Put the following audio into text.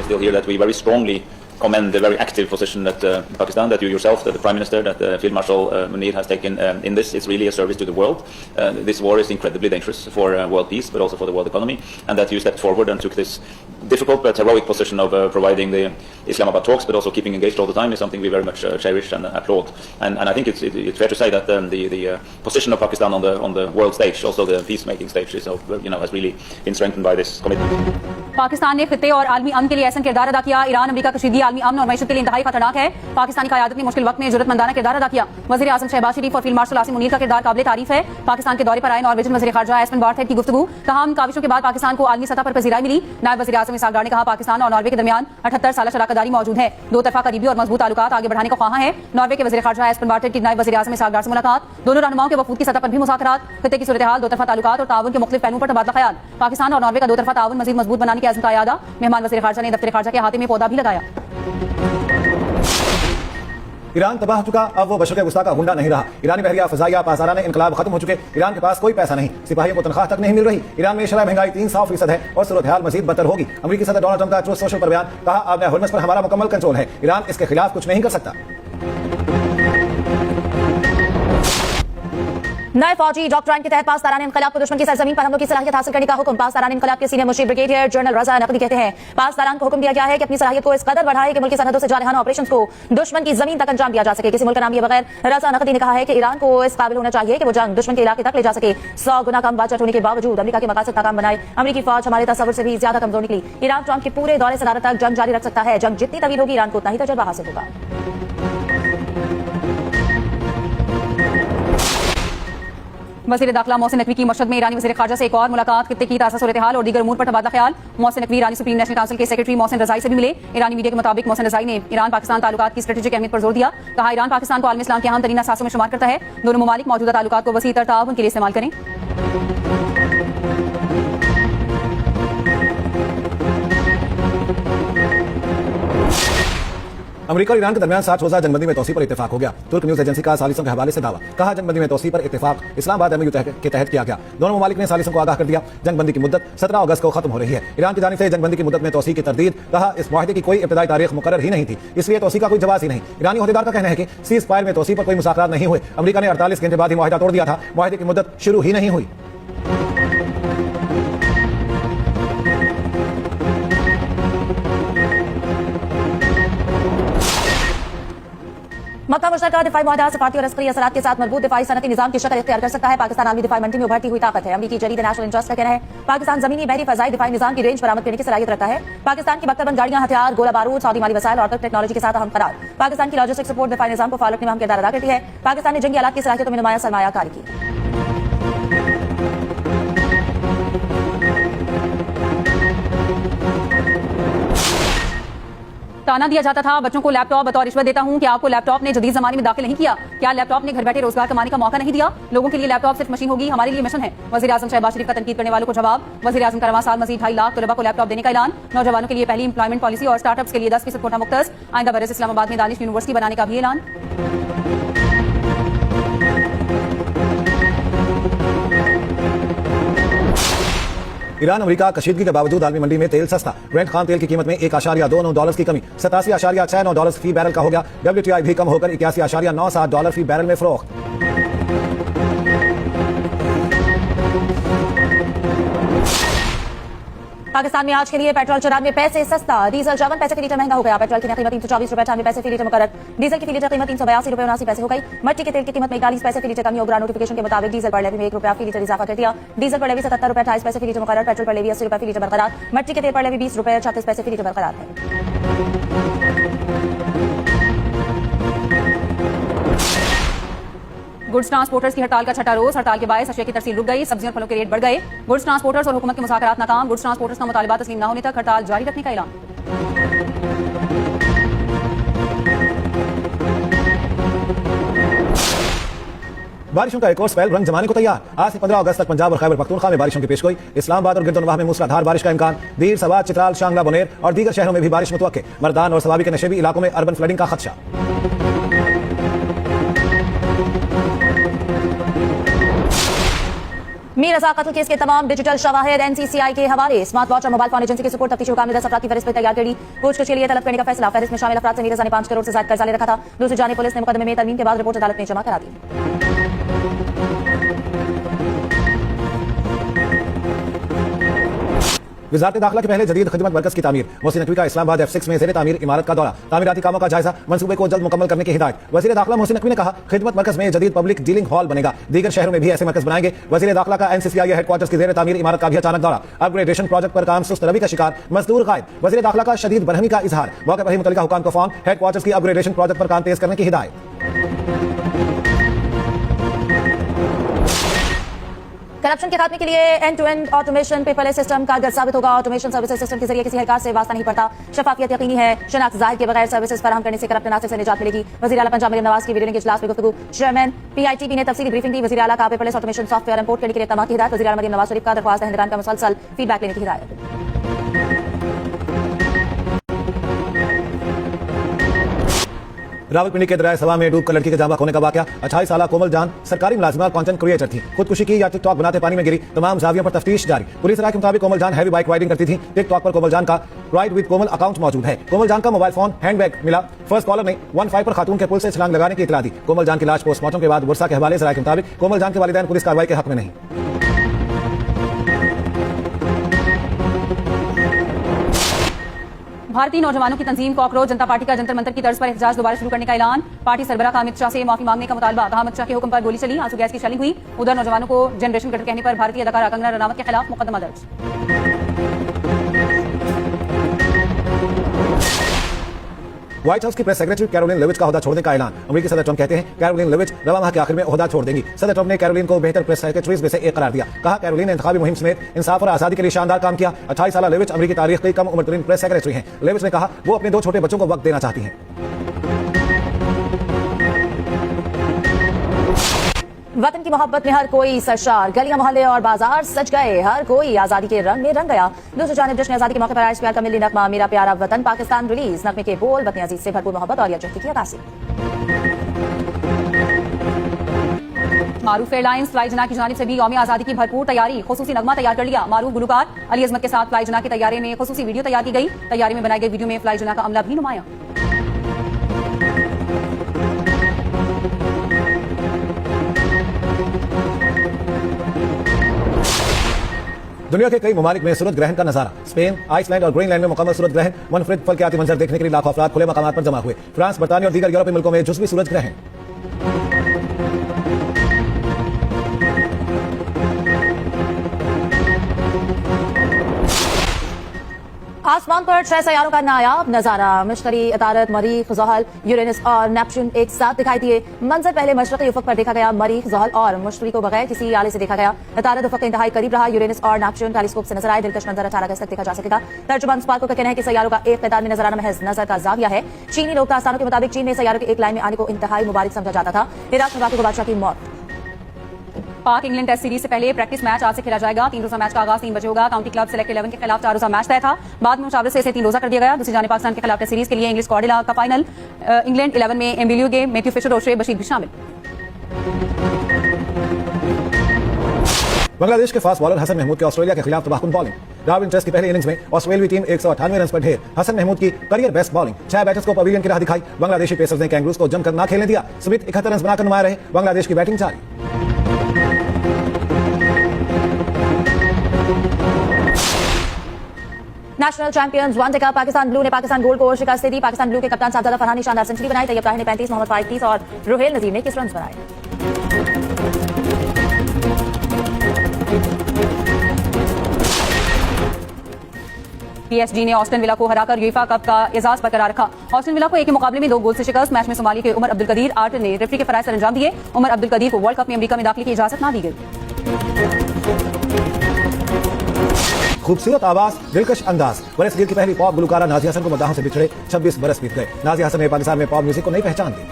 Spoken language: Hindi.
still here, that we very strongly commend the very active position that Pakistan, that you yourself, that the Prime Minister, that Field Marshal Munir has taken in this. It's really a service to the world. This war is incredibly dangerous for world peace, but also for the world economy, and that you stepped forward and took this difficult but heroic position of providing the Islamabad talks, but also keeping engaged all the time, is something we very much cherish and applaud. And I think it's fair to say that the position of Pakistan on the world stage, also the peacemaking stage, is has really been strengthened by this commitment. Pakistan ने खित्ते और आलमी अमन के लिए अहसन किरदार अदा किया। ईरान अमेरिका कशीदगी आलमी अमन और मैशत के लिए इंतहाई खतरनाक है। पाकिस्तानी क़यादत ने मुश्किल वक्त में जुर्रतमंदाना किरदार अदा किया। वज़ीर आज़म शहबाज शरीफ और फील्ड मार्शल आसिम मुनीर का किरदार काबिल तारीफ है। पाकिस्तान के दौरे पर आए नॉर्वेजियन वज़ीर ख़ारजा एस्पेन बार्थहेड की गुफ्तगू। कहा, हम काविशों के बाद पाकिस्तान को आलमी सतह पर पजीराई मिली। नायब वज़ीर आज़म इसहाक डार ने कहा, पाकिस्तान और नॉर्वे के दरमियान 78 साल शराकतदारी मौजूद है। दो तरफा करीबी और मजबूत ताल्लुकात आगे बढ़ाने का ख्वाहा है। नॉर्वे के वज़ीर ख़ारजा एस्पेन बार्थहेड की नायब वज़ीर आज़म इसहाक डार से मुलाकात। दोनों रहनुमाओं के वफूद की सतह पर भी मुज़ाकरात। खित्ते की सूरत हाल, दो तरफा ताल्लुकात और ताउन के मुख्तलिफ पहलुओं पर तबादला ख्याल। पाकिस्तान और नॉर्वे का दो तरफा ताउन मज़ीद मजबूत बनाने की अज़्म का इरादा। मेहमान वज़ीर ख़ारजा ने दफ्तर ख़ारजा के अहाते में पौधा भी लगाया। ईरान तबाह चुका, अब वो बशर गुस्सा का गुंडा नहीं रहा। ईरानी बहरिया, फ़ज़ाइया, पासाराना इनकलाब खत्म हो चुके। ईरान के पास कोई पैसा नहीं, सिपाहियों को तनख्वाह तक नहीं मिल रही। ईरान में शरह महंगाई 300% है और सूरत हाल मजीद बदतर होगी। अमेरिकी सदर डोनाल्ड ट्रंप का ट्रूथ सोशल पर बयान, कहा, आपने हुर्मस पर हमारा मुकम्मल कंट्रोल है, ईरान इसके खिलाफ कुछ नहीं कर सकता। नए फौजी डॉक्ट्राइन के तहत पाकिस्तान इनकलाब को दुश्मन की सरजमीन पर हमलों की सलाहियत हासिल करने का हुक्म। पाकिस्तान इनकलाब के सीनियर मुशीर ब्रिगेडियर जनरल रजा नकवी कहते हैं, पाकिस्तान को हुक्म दिया गया है कि अपनी सलाहियत को इस कदर बढ़ाए कि मुल्क की सरहदों से जारहाना ऑपरेशंस को दुश्मन की जमीन तक अंजाम दिया जा सके। किसी मुल्क का नाम लिए बगैर रजा नकवी ने कहा है कि ईरान को इस काबिल होना चाहिए कि वो जंग दुश्मन के इलाके तक ले जा सके। 100 गुना कम बजट होने के बावजूद अमेरिका के मकासद नाकाम बनाए। अमेरिकी फौज हमारे तस्वुर से भी ज्यादा कमजोर निकली। ईरान ट्रंप के पूरे दौरे सदारत तक जंग जारी रख सकता है। जंग जितनी तवील होगी, ईरान को उतना ही तजर्बा हासिल होगा। वज़ीर दाखिला मोहसिन नकवी की मशहद में ईरानी वज़ीर ख़ारजा से एक और मुलाकात। खित्ते की ताज़ा सूरत हाल और दीगर उमूर पर तबादला ख्याल। मोहसिन नकवी ईरानी सुप्रीम नेशनल काउंसिल के सेक्रेटरी मोहसिन रज़ाई से भी मिले। ईरानी मीडिया के मुताबिक मोहसिन रज़ाई ने ईरान पाकिस्तान ताल्लुकात की स्ट्रेटेजिक अहमियत पर जोर दिया। कहा, ईरान पाकिस्तान को आलमी इस्लाम के अहम तरीन असासों में शुमार करता है। दोनों ममालिक मौजूदा ताल्लुकात को वसीअतर ताउन के लिए इस्तेमाल करें। अमेरिका और ईरान के दरमियान 60 रोजा जंगबंदी में तौसीह पर इत्तेफाक हो गया। तुर्क न्यूज एजेंसी का सालिसों के हवाले से दावा, कहा, जंगबंदी में तौसीह पर इत्तेफाक इस्लामाबाद एमओयू के तहत किया गया। दोनों ममालिक ने सालिसों को आगाह कर दिया, जंगबंदी की मुद्दत 17 अगस्त को खत्म हो रही है। ईरान की जानिब से जंगबंदी की मुद्दत में तौसीह की तरदीद, कहा, इस मुआहदे की कोई इब्तदाई तारीख मुकर्रर ही नहीं थी, इसलिए तौसीह का कोई जवाब ही नहीं। ईरानी ओहदेदार का कहना है कि सीज फायर में तौसीह पर कोई मुज़ाकरात नहीं हुए। अमेरिका ने 48 घंटे बाद ही मुआहदा तोड़ दिया था, मुआहदे की मुद्दत शुरू ही नहीं हुई। मक्का मुश्तरका दिफाई मुआहदा सफारती और अस्करी असरात के साथ मजबूत दिफाई सनती निजाम की शक्ल इख्तियार कर सकता है। पाकिस्तान आलमी दिफाई मंडी में उभरती हुई ताकत है। अमेरिकी जरीद नेशनल इंटरेस्ट का कहना है, पाकिस्तान जमीनी बहरी फजाई दिफाई निजाम की रेंज बरामद करने की सलाहियत रखता है। पाकिस्तान की बख्तरबंद गाड़ियां, हथियार, गोला बारूद, सऊदी माली वसाइल और टेक्नोलॉजी के साथ अहम करार। पाकिस्तान की लॉजिस्टिक सपोर्ट दिफाई निजाम को फॉलो करने में अहम किरदार अदा करती है। पाकिस्तान ने जंगी आलात की सलाहियतों में नुमाया सरमायाकारी की। ताना दिया जाता था, बच्चों को लैपटॉप बतौर रिश्वत देता हूं, क्या आपको लैपटॉप ने जदीद जमाने में दाखिल नहीं किया? क्या लैपटॉप ने घर बैठे रोजगार कमाने का मौका नहीं दिया? लोगों के लिए लैपटॉप सिर्फ मशीन होगी, हमारे लिए मिशन है। वज़ीर आज़म शहबाज शरीफ का तनकीद करने वालों को जवाब। वज़ीर आज़म का रवां साल मजीद 2.5 लाख तलबा को लैपटॉप देने का ऐलान। नौजवानों के लिए पहली एम्प्लॉयमेंट पॉलिसी और स्टार्टअप्स के लिए 10% कोटा मुख्तस। आइंदा बरस इस्लामाबाद में दानिश यूनिवर्सिटी बनाने का भी ऐलान। ईरान अमेरिका कशीदगी के बावजूद आलमी मंडी में तेल सस्ता। ब्रेंट खाम तेल की कीमत में $1.29 की कमी, $87.69 फी बैरल का हो गया। WTI भी कम होकर $81.97 फी बैरल में फरोख्त। पाकिस्तान में आज के लिए पेट्रोल 94 पैसे सस्ता, डीजल 54 पैसे फी लीटर महंगा हो गया। पेट्रोल की कीमत 324 रुपए 98 पैसे फी लीटर मुकर्रर। डीजल की फी लीटर कीमत 382 रुपए 79 पैसे हो गई। मट्टी के तेल की कीमत में 41 पैसे फी लीटर कमी। ओबरा नोटिफिकेशन के मुताबिक डीजल पर लेवी में 1 रुपया फी लीटर इजाफा कर दिया। डीजल पर लेवी 77 रुपए 28 पैसे फी लीटर मुकर्रर। पेट्रोल पर लेवी 80 रुपए फी लीटर बरकरार। मट्टी के तेल पर लेवी 20 रुपए 36 पैसे फी लीटर बरकरार है। गुड्स ट्रांसपोर्टर्स की हड़ताल का छठा रोज। हड़ताल के बायस अशिया की तरसील रुक गई, सब्जियों और फलों के रेट बढ़ गए। गुड्स ट्रांसपोर्टर्स और हुकूमत के मुज़ाकरात नाकाम। गुड्स ट्रांसपोर्टर्स का मुतालिबा तस्लीम न होने तक हड़ताल जारी रखने का ऐलान। बारिशों का एक और स्पेल रंग जमाने को तैयार। आज से 15 अगस्त तक पंजाब और खैबर पख्तूनख्वा में बारिशों की पेशगोई। इस्लामाबाद और गिरदोनवाह में मूसलाधार बारिश का इम्कान। दीर, सवात, चित्राल, शांगला, बुनेर और दीगर शहरों में भी बारिश मुतवक्के। मर्दान और सवाबी के नशेबी इलाकों में अर्बन फ्लडिंग का खदशा। मीर रजा कत्ल केस के तमाम डिजिटल शवाहिद एनसीसीआई के हवाले। स्मार्ट वॉच और मोबाइल फोन एजेंसी के सपोर्ट तफ्तीशी हुकाम ने 10 अफराद की फहरिस्त तैयार करी। पूछताछ के लिए तलब करने का फैसला। फहरिस्त में शामिल अफराद से मीर रजा ने 5 करोड़ से ज्यादा कर्जा ले रखा था। दूसरी जानिब पुलिस ने मुकदमे में तरमीम के बाद रिपोर्ट अदालत में जमा करा दी। वजारत दाखिला के पहले जदीद खिदमत मरकज की तामीर। मोहसिन नकवी का इस्लामाबाद F6 में ज़ेर तामीर इमारत का दौरा। तामीराती कामों का जायजा, मंसूबे को जल्द मुकम्मल करने की हिदायत। वज़ीर दाखिला मोहसिन नकवी ने कहा, खिदमत मरकज में जदीद पब्लिक डीलिंग हॉल बनेगा। दीगर शहरों में भी ऐसे मरकज बनाएंगे। वज़ीर दाखिला का NCCI हेडक्वार्टर्स की ज़ेर तामीर इमारत का भी अचानक दौरा। अपग्रेडेशन प्रोजेक्ट पर काम सुस्त रवि का शिकार, मजदूर गायब। वज़ीर दाखिला का शदीद बरहमी का इजहार। मौके पर ही मुतल्लिका हुकाम को फोन, हेडक्वार्टर्स की अपग्रेडेशन प्रोजेक्ट पर काम तेज करने की हिदायत। करप्शन के खात्मे के लिए end to end automation paperless system कारगर साबित होगा। ऑटोमेशन सर्विसेज सिस्टम के जरिए किसी एहलकार से वास्ता नहीं पड़ता। शफाफियत यकीनी है। शनाख्त जाहिर के बगैर सर्विसेज फराहम करने से करप्ट अनासर से निजात मिलेगी। वज़ीर आला पंजाब मरीम नवाज की वीडियो के इजलास में गुफ्तगू। चेयरमैन PITB ने तफसीली ब्रीफिंग दी। वज़ीर आला का पेपरलेस ऑटोमेशन सॉफ्टवेयर इंपोर्ट करने के लिए तमाम की हिदायत। वज़ीर आला मरीम नवाज शरीफ का दरख्वास्त दहिंदगान का मुसलसल फीडबैक लेने की हिदायत। रावलपिंडी के दरिया सवा में डूबकर लड़की के जामा होने का वाकया। 28 साल कोमल जान सरकारी मुलाजिमा कंटेंट क्रिएटर थी। खुदकुशी की या टिकटॉक बनाते पानी में गिरी, तमाम जावियों पर तफ्तीश जारी। पुलिस राय के मुताबिक कोमल जान हैवी बाइक राइडिंग करती थी। टिकटॉक पर कोमल जान का राइड विद कोमल अकाउंट मौजूद है। कोमल जान का मोबाइल फोन हैंडबैग मिला। फर्स्ट कॉलर ने 15 पर खातून के पुल से छलांग लगाने की इतला दी। कोमल जान की लाश पोस्टमार्टम के बाद बुरसा के हवाले से राय के मुताबिक कोमल जान के वालिदैन पुलिस कार्रवाई के हक में नहीं। भारतीय नौजवानों की तंजीम कॉकरोच जनता पार्टी का जंतर मंतर की तर्ज पर एहतजाज दोबारा शुरू करने का ऐलान। पार्टी सरबराह का अमित शाह से माफी मांगने का मुतालबा। कहा, अमित शाह के हुक्म पर गोली चली, आंसू गैस की शेलिंग हुई। उधर नौजवानों को जनरेशन कटर कहने पर भारतीय अदाकारा कंगना रनावत के खिलाफ मुकदमा दर्ज। व्हाइट हाउस की प्रेस सेक्रेटरी कैरोलिन लेविच का ओहदा छोड़ने का ऐलान। अमेरिकी सदर ट्रंप कहते हैं कैरोलिन लेविच रवा माह के आखिर में ओहदा छोड़ देंगी। सदर ट्रंप ने कैरोलिन को बेहतर प्रेस सेक्रेटरीज में से एक करार दिया। कहा, कैरोलिन ने इंतखाबी मुहिम समेत इंसाफ और आजादी के लिए शानदार काम किया। 28 साल लेविच अमेरिकी तारीख की कम उम्र तरीन प्रेस सेक्रेटरी हैं। लेविच ने कहा, वो अपने 2 छोटे बच्चों को वक्त देना चाहती हैं। वतन की मोहब्बत में हर कोई सरशार। गलियां मोहल्ले और बाजार सज गए। हर कोई आजादी के रंग में रंग गया। दूसरी जानिब जश्न आजादी के मौके पर आज प्यार का मिली नगमा मेरा प्यारा वतन पाकिस्तान रिलीज। नगमे के बोल वतन अजीज से भरपूर मोहब्बत और यकजहती की अक्कासी। मारूफ एयरलाइंस फ्लाई जना की जानिब से भी यौम आजादी की भरपूर तैयारी। खुसूसी नगमा तैयार कर लिया। मारूफ गुलकार अली अजमत के साथ फ्लाई जना के तैयारी में खुसूसी वीडियो तैयार की गई। तैयारी में बनाई गई वीडियो में फ्लाई जना का अमला भी नुमाया। दुनिया के कई ममालिक में सूरज ग्रहण का नजारा। स्पेन, आइसलैंड और ग्रीनलैंड में मुकम्मल सूरज ग्रहण। मुनफरिद फल्कियाती मंजर देखने के लिए लाखों अफराद खुले मकामात पर जमा हुए। फ्रांस, बरतानिया और दीगर यूरोपीय मुल्कों में जुज़वी सूरज ग्रहण। आसमान पर 6 सैयारों का नायाब नजारा। मश्तरी, अतारत, मरीख, ज़ोहल, यूरेनस और नेपच्यून एक साथ दिखाई दिए। मंजर पहले मशरक़ी उफ़क़ पर देखा गया। मरीख, ज़ोहल और मश्तरी को बगैर किसी आले से देखा गया। अतारत उफ़क़ के इंतहाई करीब रहा। यूरेनस और नेपच्यून टेलीस्कोप से नजर आए। दिलकश मंजर 18 अगस्त तक देखा जा सकेगा। तर्जुमान स्पार्को का कहना है कि सैयारों का एक कतार में नजर आना महज नजर का जाविया है। चीनी लोग तास्तानों के मुताबिक चीन में सैयारों के एक लाइन में आने को इंतहाई मुबारक समझा जाता था। इराक में बाकी बादशाह की मौत। पाक इंग्लैंड टेस्ट सीरीज से पहले प्रैक्टिस मैच आज से खेला जाएगा। 3 रोजा मैच का आगाज 3 बजे होगा। काउंटी क्लब सेलेक्ट 11 के खिलाफ 4 रोजा मैच तय था। बाद में मुशावरे से इसे 3 रोजा कर दिया गया। दूसरी जानिब पाकिस्तान के खिलाफ टेस्ट सीरीज के लिए इंग्लिश स्क्वाड का फाइनल। इंग्लैंड 11 में एम्बिलियो गेम, मैथ्यू फिशर और शोएब बशीर भी शामिल। बांग्लादेश के फास्ट बॉलर हसन महमूद के ऑस्ट्रेलिया के खिलाफ तबाहकुन बॉलिंग। डार्विन टेस्ट की पहली इनिंग्स में ऑस्ट्रेलियाई टीम 198 रन पर ढेर। हसन महमूद की करियर बेस्ट बॉलिंग। 6 बैटर्स को पवेलियन की राह दिखाई। बांग्लादेशी पेसर्स ने कैंगरूज को जमकर ना खेलने दिया। स्मिथ 71 रन बनाकर नुमाया रहे। बांग्लादेश की बैटिंग जारी। नेशनल चैंपियंस वनडे का पाकिस्तान ब्लू ने पाकिस्तान गोल्ड को शिकस्त दी। पाकिस्तान ब्लू के कप्तान साहबजादा फरहान ने शानदार सेंचुरी बनाई। तैयब ताहिर ने 35, मोहम्मद फारिक 30 और रुहेल नजीर ने 21 रन बनाए। PSG ने ऑस्टन विला को हराकर यूएफा कप का एजाज बरकरार रखा। ऑस्टन विला को एक के मुकाबले में 2 गोल से शिकस्त। मैच में सोमालिया के उमर अब्दुल कदीर आर्टर ने रेफरी के फराइज सर अंजाम दिए। उमर अब्दुल कदीर को वर्ल्ड कप में अमेरिका में दाखिले की इजाजत ना दी गई। खूबसूरत आवाज, दिलकश अंदाज। बरसगीर की पहली पॉप गुलकारा नाज़िया हसन को मदाहों से बिछड़े 26 बरस बीत गए। नाज़िया हसन ने पाकिस्तान में पॉप म्यूजिक को नई पहचान दी।